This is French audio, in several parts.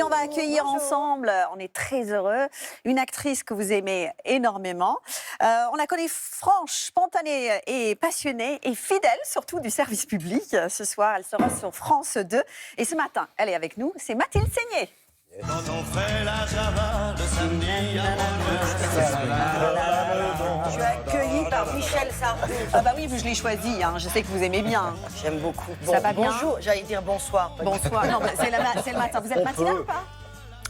On va accueillir ensemble, on est très heureux, une actrice que vous aimez énormément. On la connaît franche, spontanée et passionnée et fidèle surtout du service public. Ce soir, elle sera sur France 2 et ce matin, elle est avec nous, c'est Mathilde Seigné. Quand on fait la Java le samedi Je suis accueillie par Michel Sardou. Ah bah oui, je l'ai choisi, hein. Je sais que vous aimez bien. J'aime beaucoup. Ça va bien? Bonjour, j'allais dire bonsoir. Bonsoir. Non, c'est le matin. Vous êtes matinale ou pas?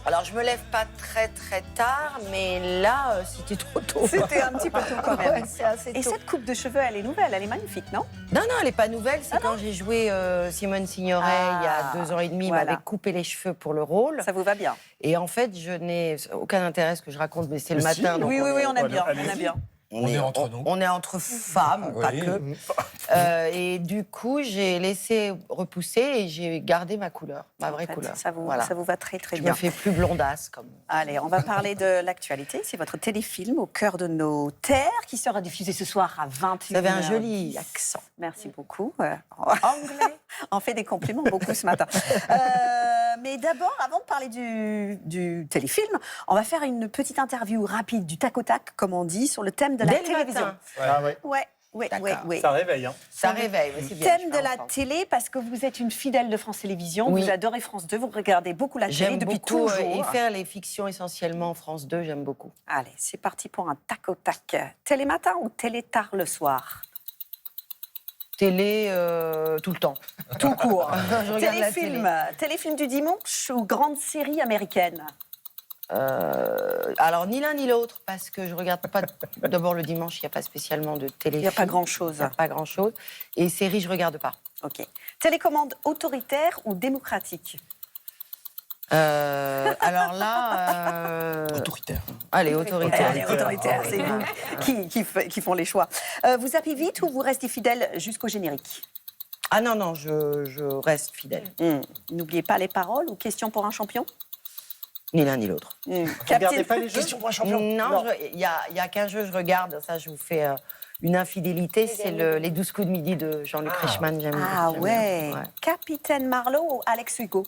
Alors, je me lève pas très tard, mais là, c'était trop tôt. C'était un petit peu tôt quand même. Ouais, c'est assez Et tôt. cette coupe de cheveux, elle est nouvelle, elle est magnifique, non? Non, elle n'est pas nouvelle. C'est quand j'ai joué Simone Signoret il y a 2 ans et demi. Voilà. Il m'avait coupé les cheveux pour le rôle. Ça vous va bien? Et en fait, je n'ai aucun intérêt à ce que je raconte, mais c'est le matin. Si, donc oui, on aime bien, allez-y. on aime bien. On est entre nous. On est entre femmes, pas Oui. que. Et du coup, j'ai laissé repousser et j'ai gardé ma couleur, ma vraie En fait, couleur. ça vous va très Je bien. me fais plus blondasse comme. Allez, on va parler de l'actualité. C'est votre téléfilm Au cœur de nos terres qui sera diffusé ce soir à 21h. Vous avez un joli accent. Merci beaucoup. Anglais. On fait des compliments beaucoup ce matin. Mais d'abord, avant de parler du téléfilm, on va faire une petite interview rapide, du tac au tac, comme on dit, sur le thème de la Dès le télévision. matin. Ah ouais. Oui. Ça réveille, hein. Ça réveille, oui, c'est bien. Thème de la télé, parce que vous êtes une fidèle de France Télévisions, Oui. vous adorez France 2, vous regardez beaucoup la télé J'aime depuis beaucoup toujours. et faire les fictions essentiellement France 2, j'aime beaucoup. Allez, c'est parti pour un tac au tac. Télé matin ou télé tard le soir? Télé tout le temps. Tout court. Je regarde la Téléfilm, téléfilm du dimanche ou grande série américaine? Alors ni l'un ni l'autre parce que je regarde pas. D'abord le dimanche, il n'y a pas spécialement de télé. Il n'y a pas grand-chose. Il n'y a pas grand-chose. Et séries, je regarde pas. Ok. Télécommande autoritaire ou démocratique? Alors là, Autoritaire. allez, autoritaire. Allez, autoritaire, c'est vous qui font les choix. Vous zappez vite ou vous restez fidèle jusqu'au générique? Ah non, je reste fidèle. N'oubliez pas les paroles ou question pour un champion? Ni l'un ni l'autre. Regardez pas les jeux. Non, il y a qu'un jeu, je regarde. Ça, je vous fais une infidélité. C'est les 12 coups de midi de Jean-Luc Reichmann. J'aime Ah j'aime ouais. bien. Capitaine Marlowe ou Alex Hugo?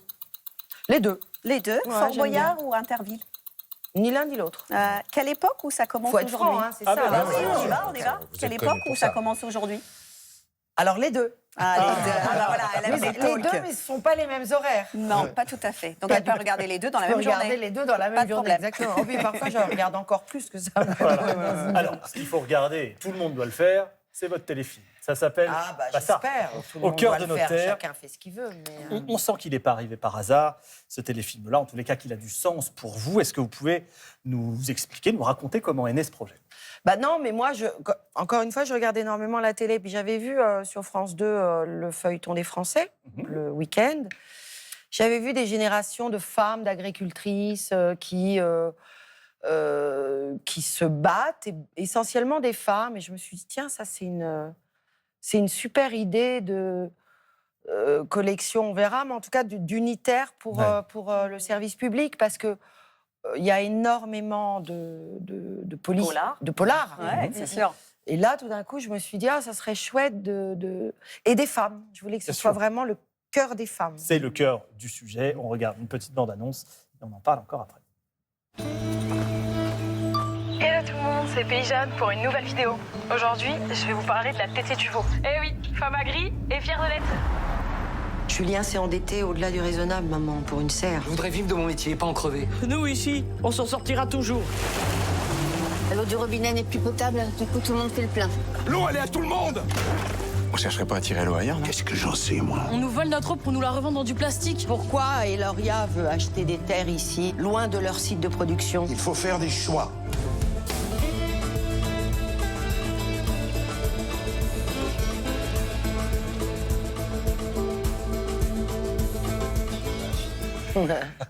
Les deux. Les deux. Ouais, Fort j'aime Boyard ou Interville? Ni l'un ni l'autre. Quelle époque où ça commence Faut être aujourd'hui? franc, hein, c'est Ah ça. bah Ah oui, ouais, on y va, on y va. Vous Quelle êtes époque connu où pour ça ça. commence aujourd'hui? Alors les deux. Ah, les deux. Ah bah voilà, elle aime Mais les les deux, talks. mais ce ne sont pas les mêmes horaires. Non, pas tout à fait. Donc Pas elle peut du- regarder les deux dans la Je peux même regarder journée. les deux dans la Pas même de journée, problème. exactement. Et puis parfois, je regarde encore plus que ça. Alors, ce qu'il faut regarder, tout le monde doit le faire, c'est votre téléfilm. Ça s'appelle Ah bah ça. j'espère. Tout le Au monde cœur doit de le nos faire. terres. Chacun fait ce qu'il veut. Mais, On sent qu'il n'est pas arrivé par hasard, ce téléfilm-là. En tous les cas, qu'il a du sens pour vous. Est-ce que vous pouvez nous expliquer, nous raconter comment est né ce projet? Bah non, mais moi, encore une fois, je regarde énormément la télé. Puis j'avais vu sur France 2 le feuilleton des Français, le week-end. J'avais vu des générations de femmes, d'agricultrices qui se battent, et essentiellement des femmes. Et je me suis dit, tiens, ça, c'est une super idée de collection, on verra, mais en tout cas d'unitaire pour le service public, parce que il y a énormément de police, Polars. de polars. Ouais, c'est sûr. Et là, tout d'un coup, je me suis dit, ça serait chouette et des femmes. Je voulais que ce Bien soit sûr. vraiment le cœur des femmes. C'est le cœur du sujet. On regarde une petite bande-annonce et on en parle encore après. Hello tout le monde, c'est Paysanne pour une nouvelle vidéo. Aujourd'hui, je vais vous parler de la TT Tuvo. Eh oui, femme agri et fière de l'être. Julien s'est endetté au-delà du raisonnable, maman, pour une serre. Je voudrais vivre de mon métier, pas en crever. Nous, ici, on s'en sortira toujours. L'eau du robinet n'est plus potable, du coup tout le monde fait le plein. L'eau, elle est à tout le monde. On chercherait pas à tirer l'eau ailleurs, non? Qu'est-ce que j'en sais, moi? On nous vole notre eau pour nous la revendre dans du plastique. Pourquoi Eloria veut acheter des terres ici, loin de leur site de production? Il faut faire des choix.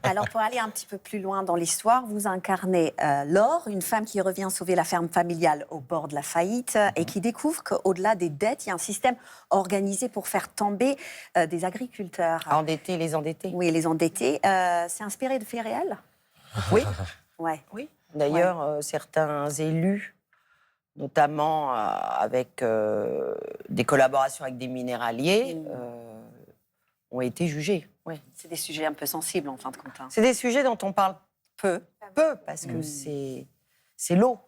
Alors, pour aller un petit peu plus loin dans l'histoire, vous incarnez Laure, une femme qui revient sauver la ferme familiale au bord de la faillite et qui découvre qu'au-delà des dettes, il y a un système organisé pour faire tomber des agriculteurs. Endetter les endettés. Oui, les endettés. C'est inspiré de faits réels? Oui. Ouais. Oui. D'ailleurs, certains élus, notamment avec des collaborations avec des minéraliers, ont été jugés. Oui. C'est des sujets un peu sensibles, en fin de compte. Hein. C'est des sujets dont on parle Peu. parce que c'est l'eau.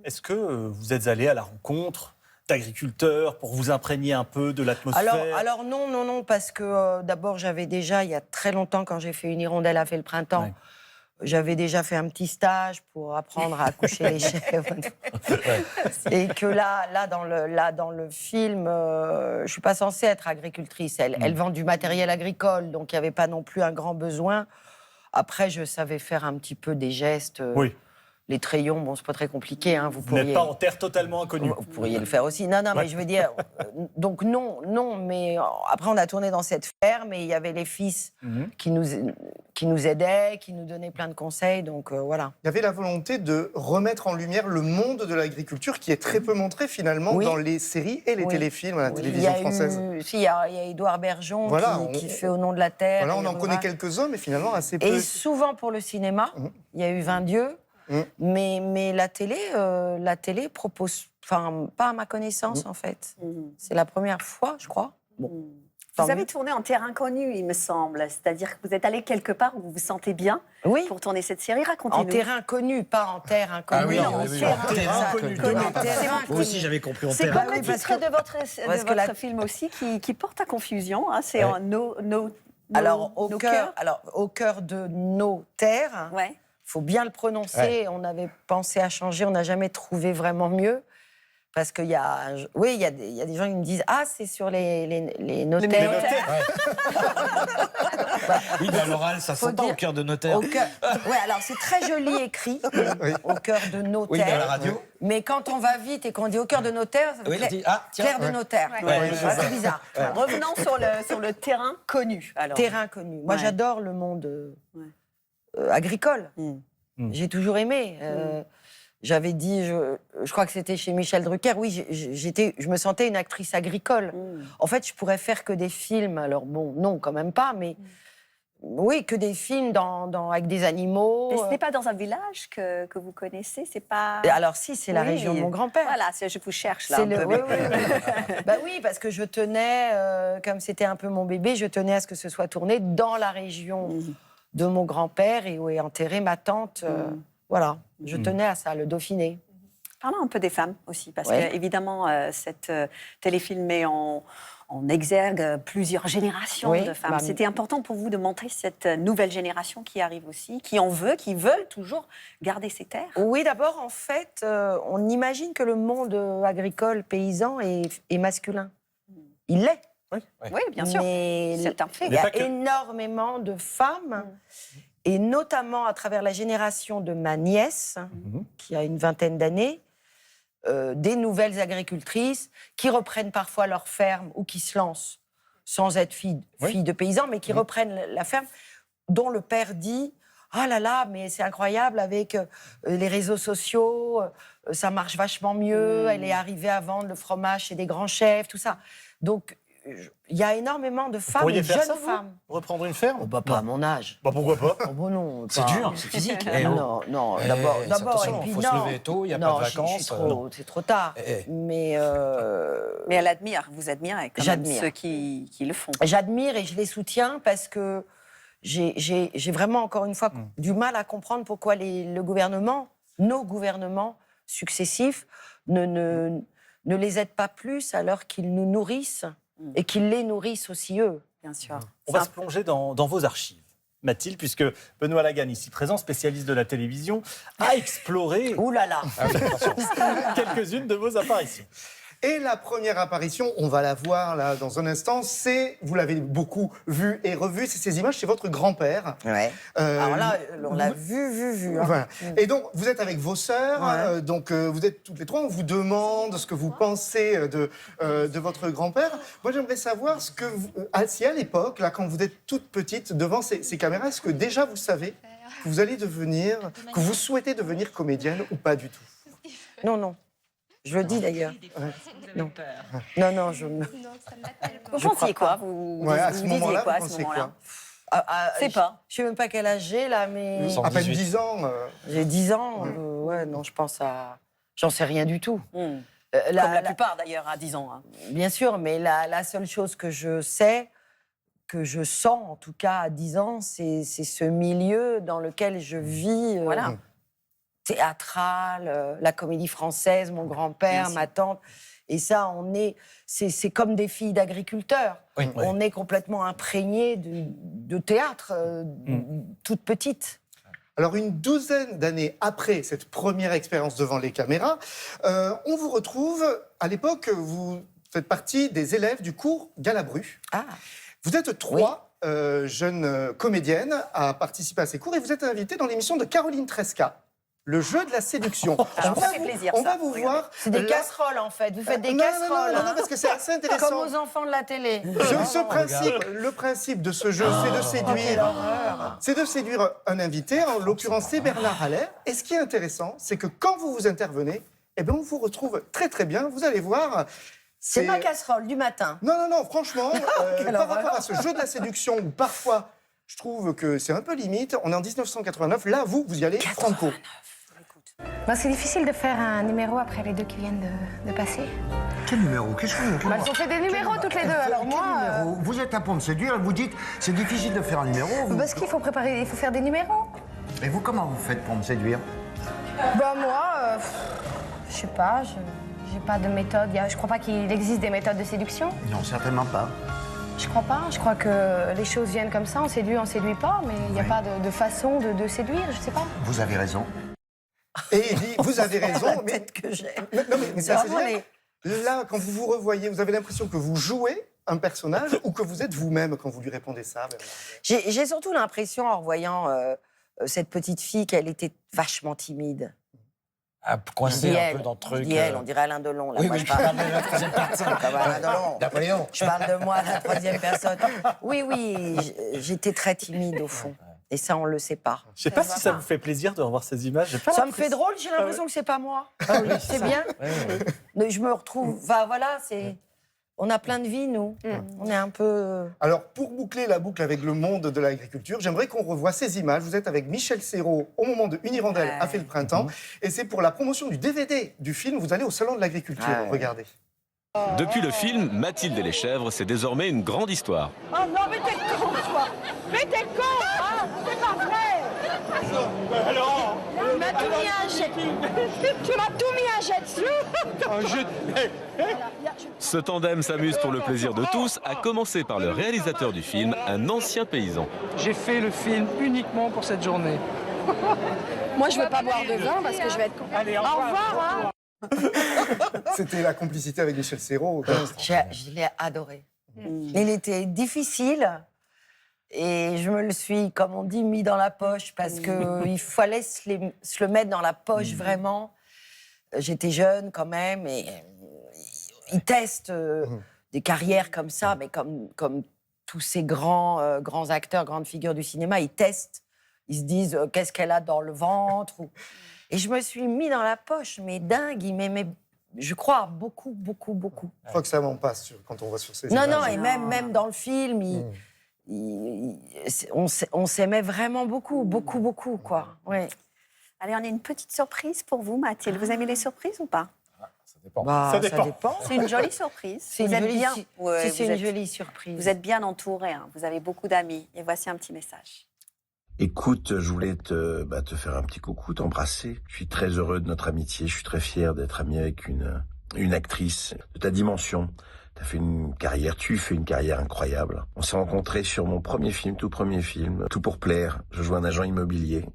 Est-ce que vous êtes allé à la rencontre d'agriculteurs pour vous imprégner un peu de l'atmosphère? Alors non, parce que d'abord, j'avais déjà, il y a très longtemps, quand j'ai fait Une hirondelle a fait le printemps, Ouais. j'avais déjà fait un petit stage pour apprendre à coucher les chèvres. Et que là, dans le film, je suis pas censée être agricultrice. Elle vend du matériel agricole, donc il n'y avait pas non plus un grand besoin. Après, je savais faire un petit peu des gestes. Oui. Les trayons, bon, c'est pas très compliqué. Hein, Vous n'êtes pas en terre totalement inconnue. Vous pourriez le faire aussi. Non, mais je veux dire, donc non, mais après on a tourné dans cette ferme et il y avait les fils qui nous aidaient, qui nous donnaient plein de conseils, donc voilà. Il y avait la volonté de remettre en lumière le monde de l'agriculture qui est très peu montré finalement dans les séries et les téléfilms à la télévision française. Il y a Édouard Bergeon qui fait Au nom de la terre. Voilà, on en connaît quelques-uns, mais finalement assez peu. Et souvent pour le cinéma, il y a eu 20 dieux. Mais la télé propose, enfin, pas à ma connaissance en fait. C'est la première fois, je crois. Bon. Vous avez tourné en terre inconnue, il me semble. C'est-à-dire que vous êtes allé quelque part où vous vous sentez bien pour tourner cette série. Racontez-nous. En terrain connu, pas en terre inconnue. Ah oui, non, en terrain inconnu. Moi aussi, j'avais compris en C'est terre. comme le titre de votre film aussi qui porte à confusion. Hein, c'est Alors, au cœur de nos terres. Ouais. Il faut bien le prononcer. On avait pensé à changer, on n'a jamais trouvé vraiment mieux. Parce qu'il y a, il y a des gens qui me disent « Ah, c'est sur les notaires. » Oui, à l'oral, ça s'entend au cœur de notaire. Oui, alors c'est très joli écrit, au cœur de notaire. Oui, mais à la radio. Mais quand on va vite et qu'on dit au cœur de notaire, ça veut dire clair de notaire. C'est bizarre. Revenons sur le terrain connu. Alors. Terrain connu. Moi, j'adore le monde agricole. J'ai toujours aimé. J'avais dit, je crois que c'était chez Michel Drucker, oui, je me sentais une actrice agricole. En fait, je pourrais faire que des films, alors bon, non, quand même pas, mais oui, que des films avec des animaux. Mais ce n'est pas dans un village que vous connaissez, c'est pas... Alors si, c'est la région de mon grand-père. Voilà, je vous cherche là. Oui, parce que je tenais, comme c'était un peu mon bébé, je tenais à ce que ce soit tourné dans la région de mon grand-père et où est enterrée ma tante. Voilà, je tenais à ça, le Dauphiné. Parlons un peu des femmes aussi, parce que évidemment, cette téléfilm met en exergue plusieurs générations de femmes. C'était important pour vous de montrer cette nouvelle génération qui arrive aussi, qui veulent toujours garder ces terres. Oui, d'abord, en fait, on imagine que le monde agricole, paysan est masculin. Il l'est. Oui, bien sûr, c'est un fait. Il y a énormément de femmes, et notamment à travers la génération de ma nièce, qui a une vingtaine d'années, des nouvelles agricultrices qui reprennent parfois leur ferme ou qui se lancent sans être filles de paysans, mais qui reprennent la ferme, dont le père dit « Ah là là, mais c'est incroyable, avec les réseaux sociaux, ça marche vachement mieux, elle est arrivée à vendre le fromage chez des grands chefs, tout ça. » Donc, il y a énormément de femmes, de jeunes femmes. Reprendre une ferme? Pas à mon âge. Pourquoi pas? Non, c'est dur, c'est physique. Non, d'abord, il faut se lever tôt, il n'y a pas de vacances. C'est trop tard. Mais elle admire, vous admirez quand même ceux qui le font. J'admire et je les soutiens parce que j'ai vraiment, encore une fois, du mal à comprendre pourquoi nos gouvernements successifs ne les aident pas plus alors qu'ils nous nourrissent et qu'ils les nourrissent aussi eux. Bien sûr. On va se plonger dans vos archives, Mathilde, puisque Benoît Lagan, ici présent, spécialiste de la télévision, a exploré quelques-unes de vos apparitions. Et la première apparition, on va la voir là dans un instant, vous l'avez beaucoup vu et revu, c'est ces images, c'est votre grand-père. Ouais. Alors là, on l'a vu. Hein. Voilà. Et donc, vous êtes avec vos sœurs, donc vous êtes toutes les trois, on vous demande ce que vous pensez de votre grand-père. Moi, j'aimerais savoir si à l'époque, là, quand vous êtes toute petite devant ces caméras, est-ce que déjà vous savez que vous allez que vous souhaitez devenir comédienne ou pas du tout? Non. Je le dis d'ailleurs. Non, je... Vous pensiez quoi? Vous disiez quoi à ce moment-là? Je sais même pas quel âge j'ai là, mais... À peine 10 ans. J'ai 10 ans, non, je pense à... J'en sais rien du tout. Comme la plupart d'ailleurs à 10 ans. Hein. Bien sûr, mais la seule chose que je sais, que je sens, en tout cas à 10 ans, c'est ce milieu dans lequel je vis. Voilà. Théâtral, la comédie française, mon grand-père, ma tante. Et ça, c'est comme des filles d'agriculteurs. Oui, oui. On est complètement imprégné de théâtre, toute petite. Alors, une douzaine d'années après cette première expérience devant les caméras, on vous retrouve, à l'époque, vous faites partie des élèves du cours Galabru. Ah. Vous êtes 3 jeunes comédiennes à participer à ces cours et vous êtes invitées dans l'émission de Caroline Tresca. Le jeu de la séduction. Ça fait plaisir, on ça. va vous voir. C'est des casseroles, en fait. Vous faites des Non, casseroles. non, parce que c'est assez intéressant. Comme aux enfants de la télé. Le principe de ce jeu, c'est de séduire un invité. En l'occurrence, c'est Bernard Haller. Et ce qui est intéressant, c'est que quand vous intervenez, eh bien, on vous retrouve très très bien. Vous allez voir. C'est ma casserole du matin. Non, franchement, par rapport à ce jeu de la séduction, où parfois, je trouve que c'est un peu limite, on est en 1989, là, vous y allez franco. Bah, c'est difficile de faire un numéro après les deux qui viennent de passer. Quel numéro? Qu'est-ce que vous... Bah, elles ont fait des numéros toutes les deux, alors moi... numéro? Vous êtes un pour me séduire, vous dites c'est difficile de faire un numéro. Parce qu'il faut préparer, il faut faire des numéros. Et vous, comment vous faites pour me séduire? Bah moi, je sais pas, j'ai pas de méthode. Je crois pas qu'il existe des méthodes de séduction. Non, certainement pas. Je crois pas. Je crois que les choses viennent comme ça, on séduit pas, mais il n'y a pas de façon de séduire, je sais pas. Vous avez raison. Et il dit, vous avez raison, mais... Tête que j'ai. Non, mais ça, c'est Vraiment, génial. Là, quand vous vous revoyez, vous avez l'impression que vous jouez un personnage ou que vous êtes vous-même quand vous lui répondez ça, Bernard? J'ai surtout l'impression, en revoyant cette petite fille, qu'elle était vachement timide. Coincé un peu dans le truc. On dirait Alain Delon. Là. Oui, Moi, oui, je parle de la troisième personne. comme Alain Delon. Napoléon. Je parle de moi, la troisième personne. Oui, j'étais très timide au fond. Et ça, on le sait pas. Je sais pas si ça vous fait plaisir de revoir ces images. Ça me fait drôle, j'ai l'impression que c'est pas moi. C'est bien. Mais je me retrouve. Enfin, voilà, c'est. On a plein de vies, nous. On est un peu. Alors, pour boucler la boucle avec le monde de l'agriculture, j'aimerais qu'on revoie ces images. Vous êtes avec Michel Serrault au moment de Une Hirondelle a fait le printemps. Et c'est pour la promotion du DVD du film. Vous allez au Salon de l'Agriculture. Regardez. Depuis le film, Mathilde et les chèvres, c'est désormais une grande histoire. Oh non, mais t'es con, toi. Mais t'es con, hein. C'est pas vrai. Alors, Tu m'as tout mis un jet. Tu m'as tout mis un jet dessus. Ce tandem s'amuse pour le plaisir de tous, à commencer par le réalisateur du film, un ancien paysan. J'ai fait le film uniquement pour cette journée. Moi, je veux pas boire de vin parce que je vais être con. Allez, au revoir, hein. C'était la complicité avec Michel Serrault. Je l'ai adoré. Il était difficile. Et je me le suis, comme on dit, mis dans la poche parce qu'il fallait se le mettre dans la poche vraiment. J'étais jeune quand même et ils testent des carrières comme ça, mais comme tous ces grands acteurs, grandes figures du cinéma, ils testent. Ils se disent qu'est-ce qu'elle a dans le ventre. Et je me suis mis dans la poche, mais dingue, il m'aimait. Je crois beaucoup. Je crois que ça m'en passe quand on voit sur ces Non, images. non, et même dans le film, on s'aimait vraiment beaucoup, quoi. Ouais. Allez, on a une petite surprise pour vous, Mathilde. Vous aimez les surprises ou pas? Ça dépend. Ça dépend. C'est une jolie surprise. C'est Vous une êtes jolie bien. c'est une jolie surprise. Vous êtes bien entouré. Hein. Vous avez beaucoup d'amis. Et voici un petit message. Écoute, je voulais te faire un petit coucou, t'embrasser. Je suis très heureux de notre amitié. Je suis très fier d'être ami avec une actrice de ta dimension. Tu fais une carrière incroyable. On s'est rencontrés sur mon tout premier film, Tout pour plaire. Je jouais un agent immobilier.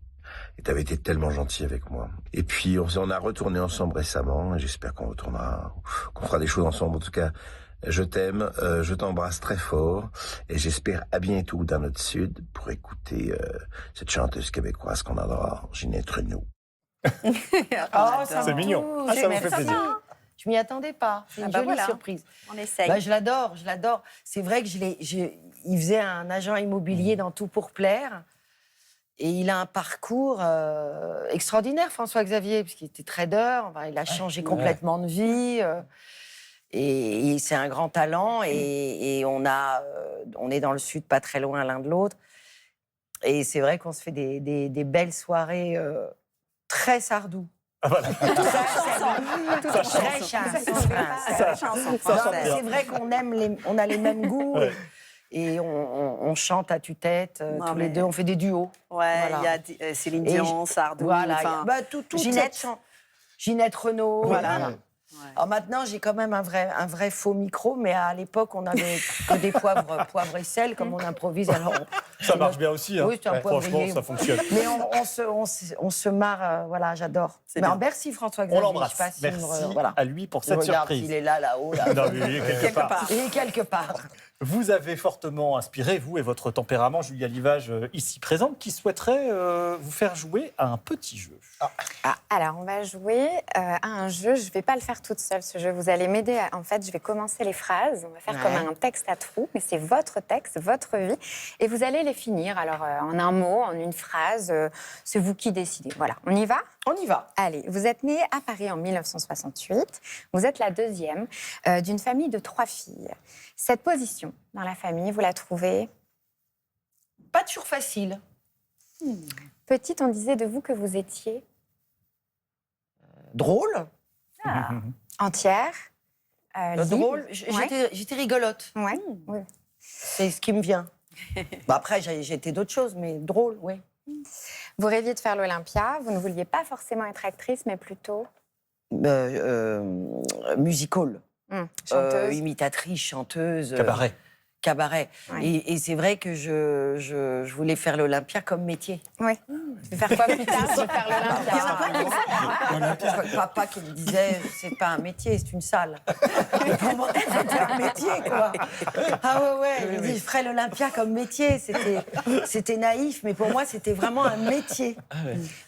Et t'avais été tellement gentil avec moi. Et puis, on a retourné ensemble récemment. Et j'espère qu'on fera des choses ensemble. En tout cas, je t'aime, je t'embrasse très fort. Et j'espère à bientôt dans notre sud pour écouter cette chanteuse québécoise qu'on adore, Ginette Renaud. C'est mignon. Ça vous fait plaisir. Je m'y attendais pas. C'est une jolie surprise. On essaye. Bah, je l'adore. C'est vrai que il faisait un agent immobilier dans Tout pour plaire. Et il a un parcours extraordinaire, François-Xavier, puisqu'il était trader. Enfin, il a changé complètement de vie. Et c'est un grand talent. Et on est dans le sud, pas très loin l'un de l'autre. Et c'est vrai qu'on se fait des belles soirées très sardou. Ah, voilà. Très chanson. C'est vrai qu'on a les mêmes goûts. Ouais. Et on chante à tue-tête, Non, tous mais- les deux, on fait des duos. Ouais, il Voilà. y a Céline Et Dion, Sardou, Voilà, enfin, bah, toute Ginette. cette Ginette Renaud. Voilà. Alors maintenant, j'ai quand même un vrai faux micro, mais à l'époque, on n'avait que des poivre et sel, comme on improvise. Alors, Ça marche bien aussi. Hein. Oui, c'est un Franchement, poivrier. ça fonctionne. Mais on se marre, voilà, j'adore. C'est Mais bien. merci François On Xavier. l'embrasse. Je sais pas s'il me Merci voilà. à lui pour Je cette regarde surprise. s'il est là-haut. Là. Non, mais il est quelque part. Il est quelque part. Vous avez fortement inspiré, vous et votre tempérament, Julia Livage, ici présente, qui souhaiterait vous faire jouer à un petit jeu. Alors, on va jouer à un jeu. Je ne vais pas le faire toute seule, ce jeu. Vous allez m'aider. En fait, je vais commencer les phrases. On va faire comme un texte à trous, mais c'est votre texte, votre vie. Et vous allez les finir. Alors, en un mot, en une phrase, c'est vous qui décidez. Voilà, on y va ? On y va. Allez, vous êtes née à Paris en 1968. Vous êtes la deuxième d'une famille de 3 filles. Cette position dans la famille, vous la trouvez Pas toujours facile. petite. On disait de vous que vous étiez Drôle. entière, libre. Drôle. Ouais. J'étais rigolote. Ouais. Oui. C'est ce qui me vient. Après, j'ai été d'autres choses, mais drôle, oui. Vous rêviez de faire l'Olympia. Vous ne vouliez pas forcément être actrice, mais plutôt Musical. chanteuse. Imitatrice, chanteuse. Cabaret. Cabaret. Ouais. Et c'est vrai que je voulais faire l'Olympia comme métier. Oui. Je vais faire quoi plus tard? Je vais faire l'Olympia. Papa qui me disait, c'est pas un métier, c'est une salle. Et pour moi, c'était un métier, quoi. Ah ouais, il dit, je ferais l'Olympia comme métier. C'était naïf, mais pour moi, c'était vraiment un métier.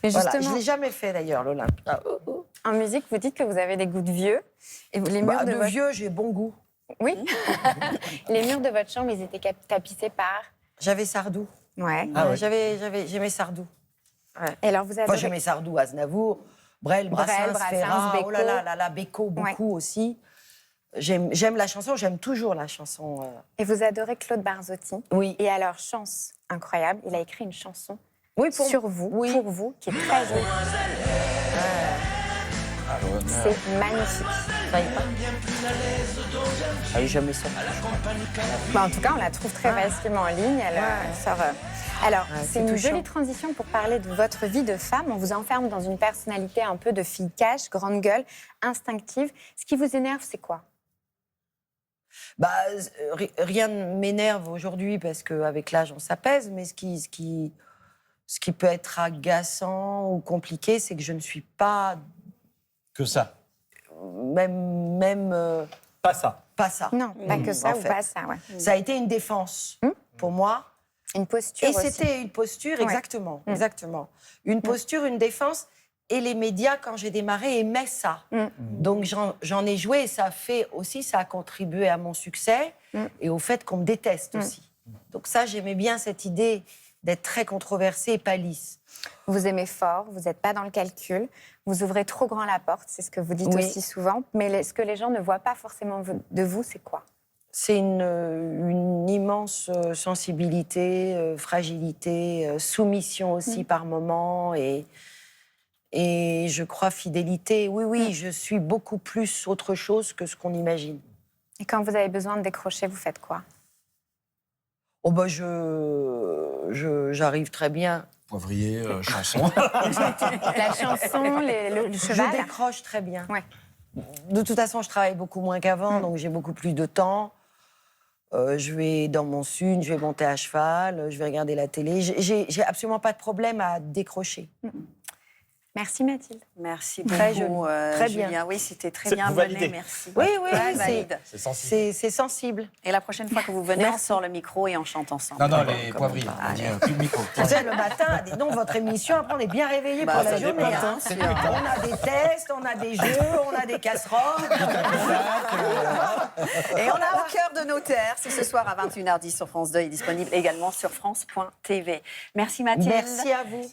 Mais Voilà. justement, Je l'ai jamais fait, d'ailleurs, l'Olympia. en musique, vous dites que vous avez des goûts de vieux. Et les murs De de votre... vieux, j'ai bon goût. Oui. Les murs de votre chambre, ils étaient tapissés par... J'avais Sardou. Ouais. J'aimais Sardou. Ouais. Et alors, vous avez... Enfin, j'aimais Sardou, Aznavour, Brel, Brassens, Ferrand, Beko. oh là là, Beko, beaucoup aussi. J'aime la chanson, j'aime toujours la chanson. Et vous adorez Claude Barzotti. Oui. Et alors, chance incroyable, il a écrit une chanson Oui, sur vous, pour vous, qui est très jolie. C'est magnifique. Ça y est pas. Ah oui, jamais ça. Bah, en tout cas, on la trouve très facilement en ligne. Elle sort. Alors, c'est une touchant. jolie transition pour parler de votre vie de femme. On vous enferme dans une personnalité un peu de fille cash, grande gueule, instinctive. Ce qui vous énerve, c'est quoi? Bah, rien ne m'énerve aujourd'hui parce qu'avec l'âge, on s'apaise. Mais ce qui peut être agaçant ou compliqué, c'est que je ne suis pas... Que ça. Même Pas ça. pas ça. Non, pas que ça en ou fait. pas ça, ouais. Ça a été une défense pour moi. Une posture Et aussi. c'était une posture, Ouais. exactement, exactement. Une posture, une défense. Et les médias, quand j'ai démarré, aimaient ça. Donc j'en ai joué et ça a contribué à mon succès et au fait qu'on me déteste aussi. Donc ça, j'aimais bien cette idée d'être très controversée et pas lisse. Vous aimez fort, vous n'êtes pas dans le calcul, vous ouvrez trop grand la porte, c'est ce que vous dites Oui. aussi souvent. Mais ce que les gens ne voient pas forcément de vous, c'est quoi? C'est une immense sensibilité, fragilité, soumission aussi par moments et je crois fidélité. Oui, je suis beaucoup plus autre chose que ce qu'on imagine. Et quand vous avez besoin de décrocher, vous faites quoi? Oh bah j'arrive très bien. Poivrier, chanson. La chanson, le cheval. Je décroche très bien. Ouais. De toute façon, je travaille beaucoup moins qu'avant, donc j'ai beaucoup plus de temps. Je vais dans mon sud, je vais monter à cheval, je vais regarder la télé. J'ai absolument pas de problème à décrocher. Merci Mathilde. Merci Très beaucoup, joli. Très Julia. bien. Oui, c'était très C'est- bien vous mené, validez. merci. Oui, Ouais, valide. C'est sensible. c'est sensible. Et la prochaine fois que vous venez, on Merci. sort le micro et on chante ensemble. Non, les poivriers. On dit, plus de micro. Tu sais, le matin, dis donc, votre émission, après, on est bien réveillés Bah, pour la ça journée. dépend, Hein. c'est On a des tests, on a des jeux, on a des casseroles. Et on a Au cœur de nos terres, c'est ce soir à 21h10 sur France 2 et disponible également sur France.tv. Merci Mathilde. Merci à vous.